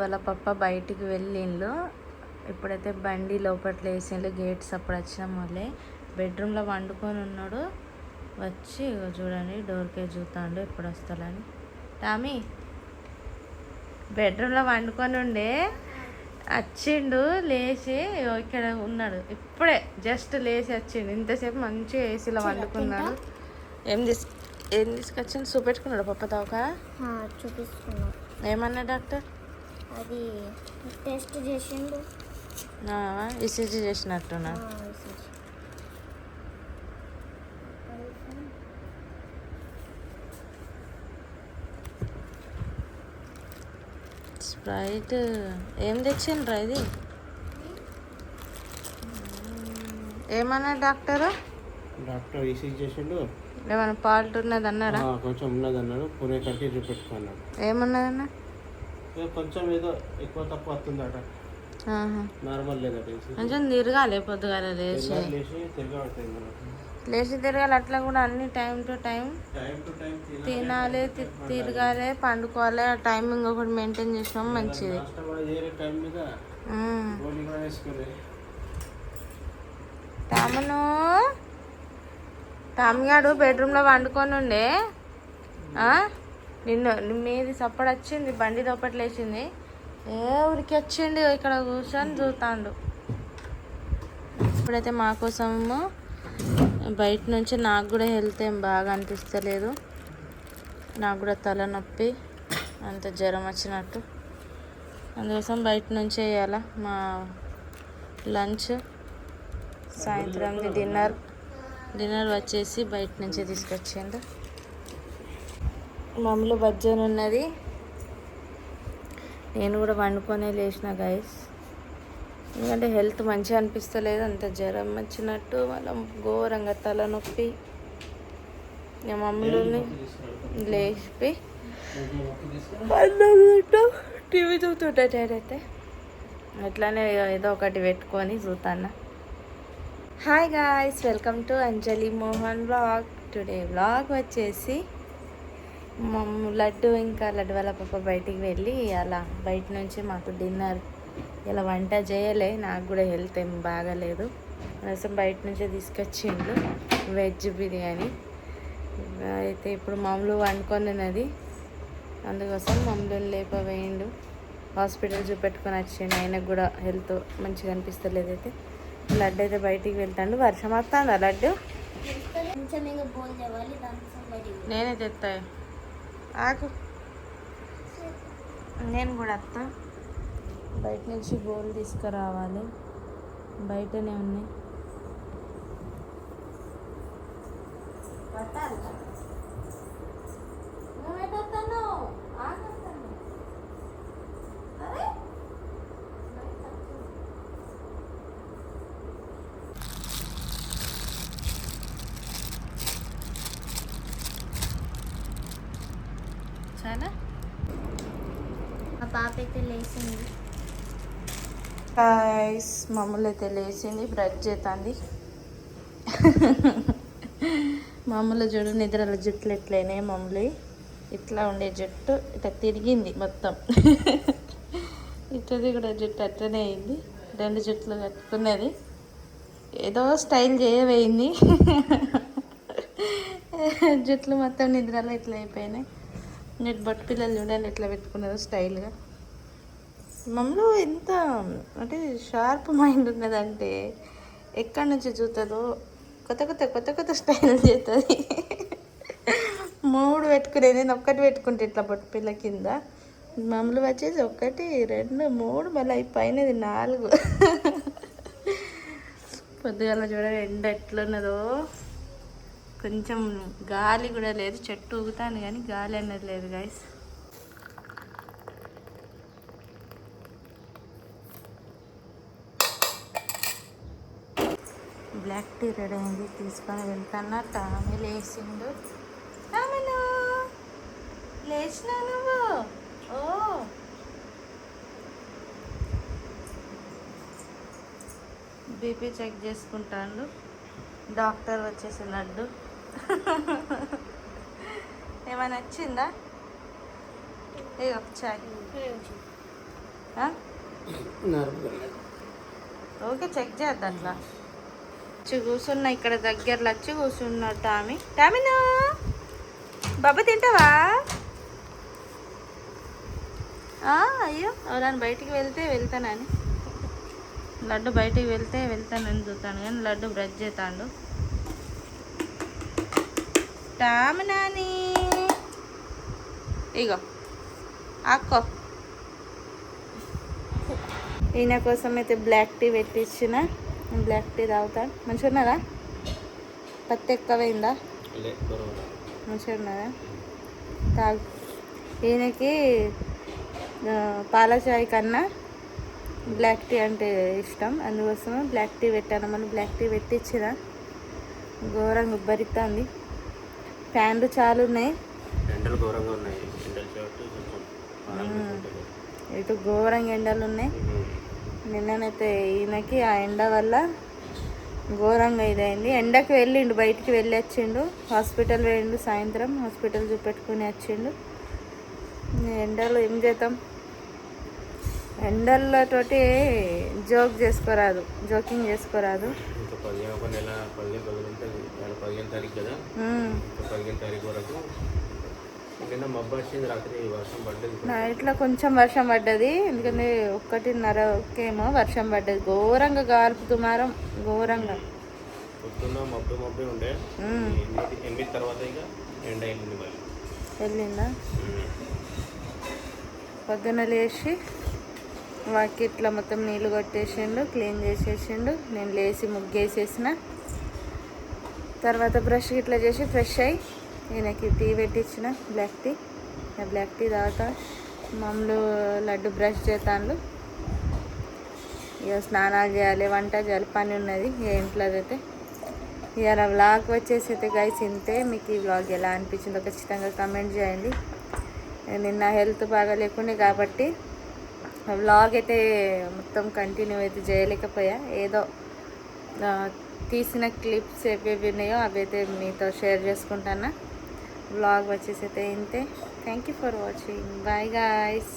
వాళ్ళ పప్ప బయటికి వెళ్ళిండ్లు. ఇప్పుడైతే బండి లోపట్ల వేసిండ్లు. గేట్స్ అప్పుడు వచ్చిన మొదలే బెడ్రూమ్లో వండుకొని ఉన్నాడు. వచ్చి చూడండి డోర్కే చూస్తాడు ఎప్పుడు వస్తాడని. టామీ బెడ్రూమ్లో వండుకొని ఉండే వచ్చిండు. లేచి ఇక్కడ ఉన్నాడు. ఇప్పుడే జస్ట్ లేచి వచ్చిండు. ఇంతసేపు మంచిగా ఏసీలో వండుకున్నాడు. ఏం తీసుకొచ్చిండు చూపెట్టుకున్నాడు పప్ప దాకా చూపిస్తున్నాడు. ఏమన్నా డాక్టర్? అది టెస్ట్ చేసిండు. ఈసీజీ చేసినట్టున్నాడు. స్ప్రైట్ ఏం తెచ్చిండ్రా ఇది? ఏమన్నా డాక్టర్ ఈసీజీ చేసిండు. ఏమన్నా ఫాల్ట్ ఉన్నది అన్నారా? కొంచెం ఉన్నది అన్నాడు. పునే కడికి చూపెట్టుకున్నాడు. ఏమన్నదన్నా? కొంచెం ఏదో ఎక్కువ తక్కువ వస్తుందట. నార్మల్ లేదట. కొంచెం తిరగాలి పొద్దుగాల లేచి తిరగాలి. అట్లా కూడా అన్ని టైం టు టైం తినాలి, తిరగాలి, పండుకోవాలి. ఆ టైమింగ్ ఒకటి మెయింటైన్ చేసినాం మంచిది. తామను తామిగాడు బెడ్రూమ్లో వండుకొని ఉండే మీది సప్పుడు వచ్చింది. బండి లోపట్ల వేసింది. ఊరికి వచ్చిండు. ఇక్కడ కూర్చొని చూస్తాడు. ఇప్పుడైతే మా కోసము బయట నుంచి నాకు కూడా హెల్త్ ఏం బాగా అనిపిస్తలేదు. నాకు కూడా తలనొప్పి, అంత జ్వరం వచ్చినట్టు. అందుకోసం బయట నుంచే వేయాల మా లంచ్. సాయంత్రంది డిన్నర్ వచ్చేసి బయట నుంచే తీసుకొచ్చిండు. మమ్మీలో బజ్జన్ ఉన్నది. నేను కూడా వండుకొనే లేచిన గైస్. ఎందుకంటే హెల్త్ మంచిగా అనిపిస్తలేదు. అంత జ్వరం వచ్చినట్టు, మళ్ళీ ఘోరంగా తలనొప్పి. మమ్మీలోని లేచి టీవీ చూస్తుంటా అయితే అట్లానే ఏదో ఒకటి పెట్టుకొని చూస్తాను. Hi guys, welcome to Anjali Mohan vlog. Today vlog వచ్చేసి లడ్డు వాళ్ళ పప్ప బయటికి వెళ్ళి అలా బయట నుంచి మాకు డిన్నర్ ఇలా వంట చేయలే. నాకు కూడా హెల్త్ ఏం బాగాలేదు. అందుకోసం బయట నుంచే తీసుకొచ్చిండు వెజ్ బిర్యానీ. అయితే ఇప్పుడు మామూలు వండుకొనినది. అందుకోసం మమ్మల్ని లేపవేయండు. హాస్పిటల్ చూపెట్టుకొని వచ్చిండు. ఆయనకు కూడా హెల్త్ మంచిగా అనిపిస్తలేదు. అయితే లడ్డు అయితే బయటికి వెళ్తాడు. వర్షం వస్తుందా లడ్డు? నేనే తెస్తా. ఆకు నేను కూడా వస్తా. బయట నుంచి బోల్ తీసుకురావాలి. బయటనే ఉన్నాయి. చాలా మా పాప అయితే లేచింది. గాయ్స్, మమ్మల్ని అయితే లేచింది. బ్రష్ చేస్తుంది. మమ్మల్ని చూడు నిద్రల జుట్లు ఎట్లయినాయి. మమ్మల్ని ఇట్లా ఉండే జుట్టు ఇట్లా తిరిగింది మొత్తం. ఇట్లది కూడా జుట్టు అట్లనే అయింది. 2 జుట్లు కట్టుకున్నది. ఏదో స్టైల్ చేయబోయింది. జుట్లు మొత్తం నిద్రలో ఇట్లా అయిపోయినాయి. నెట్ బొట్టు పిల్లలు చూడండి ఎట్లా పెట్టుకున్నారు స్టైల్గా. మమ్మల్ని ఎంత అంటే షార్ప్ మైండ్ ఉన్నదంటే ఎక్కడి నుంచి చూస్తుందో కొత్త కొత్త స్టైల్ చేస్తుంది. 3 పెట్టుకునేది. నేను ఒక్కటి పెట్టుకుంటే ఇట్లా బొట్టు పిల్ల కింద. మమ్మల్ని వచ్చేసి 1 2 3 మళ్ళీ పైనది 4. పొద్దుగాల చూడండి ఎండ ఎట్లున్నదో. కొంచెం గాలి కూడా లేదు. చెట్టు ఊగుతాను కానీ గాలి అన్నది లేదు గైస్. బ్లాక్ టీ రెడీ అయింది. తీసుకొని వెళ్తాను. టామీ లేచిండు. టామీను లేచినా నువ్వు? ఓ బీపీ చెక్ చేసుకుంటాను. డాక్టర్ వచ్చేసి లడ్డు ఏమైనా వచ్చిందా? ఇక చాయ్ నార్మల్ ఓకే చెక్ చేద్దాం అట్లా వచ్చి కూర్చున్నా ఇక్కడ దగ్గరలో వచ్చి కూర్చున్నాడు టామినా బాబా తింటావా అయ్యో ఎవరైనా బయటికి వెళ్తానని లడ్డు బయటికి వెళ్తానని చూస్తాను కానీ లడ్డు బ్రష్ చేస్తాడు టామినాని ఇగో అక్కో ఈయన కోసం అయితే బ్లాక్ టీ పెట్టించిన బ్లాక్ టీ తాగుతాను మంచిగా ఉన్నదా పత్తి ఎక్కువైందా మంచిగా ఉన్నదా తాగు ఈయనకి పాల చాయ్ కన్నా బ్లాక్ టీ అంటే ఇష్టం అందుకోసం బ్లాక్ టీ పెట్టాను మనం బ్లాక్ టీ పెట్టించిన ఘోరంగా ఉబ్బరిస్తుంది ఫ్యాన్లు చాలా ఉన్నాయి ఎండలు ఘోరంగా ఉన్నాయి ఇటు ఘోరంగా ఎండలు ఉన్నాయి నిన్ననైతే ఈయనకి ఆ ఎండ వల్ల ఘోరంగా ఇదైంది ఎండకి వెళ్ళిండు బయటికి వెళ్ళి వచ్చిండు హాస్పిటల్ వెళ్ళిండు సాయంత్రం హాస్పిటల్ చూపెట్టుకుని వచ్చిండు ఎండలు ఏం చేద్దాం ఎండలతోటి జోకింగ్ చేసుకోరాదు 15 తారీఖు కదా 15 తారీఖు వరకు నిన్న మబ్బు వచ్చింది రాత్రి వర్షం పడ్డది నైట్లో కొంచెం వర్షం పడ్డది ఎందుకంటే 1:30కేమో వర్షం పడ్డది ఘోరంగా గాల్పు దుమారం ఘోరంగా పొద్దున్న మబ్బే ఉండే 8 తర్వాత ఇక ఎండ వెళ్ళిందా పొద్దున లేచి వాకిట్లో మొత్తం నీళ్ళు కొట్టేసిండు క్లీన్ చేసేసిండు నేను లేచి ముగ్గేసేసిన తర్వాత బ్రష్ ఇట్లా చేసి ఫ్రెష్ అయ్యి ఈయనకి టీ పెట్టించిన బ్లాక్ టీ తాగుతా మామూలు లడ్డు బ్రష్ చేస్తాను ఇక స్నానాలు చేయాలి వంట చేయాలి పని ఉన్నది ఏ ఇంట్లో అయితే ఇవాళ వ్లాగ్ వచ్చేసి అయితే గైస్ ఇంతే మీకు ఈ వ్లాగ్ ఎలా అనిపించిందో ఖచ్చితంగా కమెంట్ చేయండి నిన్న హెల్త్ బాగా లేకుండే కాబట్టి వ్లాగ్ అయితే మొత్తం కంటిన్యూ అయితే చేయలేకపోయా ఏదో తీసిన క్లిప్స్ ఏవేవి ఉన్నాయో అవి అయితే మీతో షేర్ చేసుకుంటాను వ్లాగ్ వచ్చేసి అయితే ఇంతే thank you for watching bye guys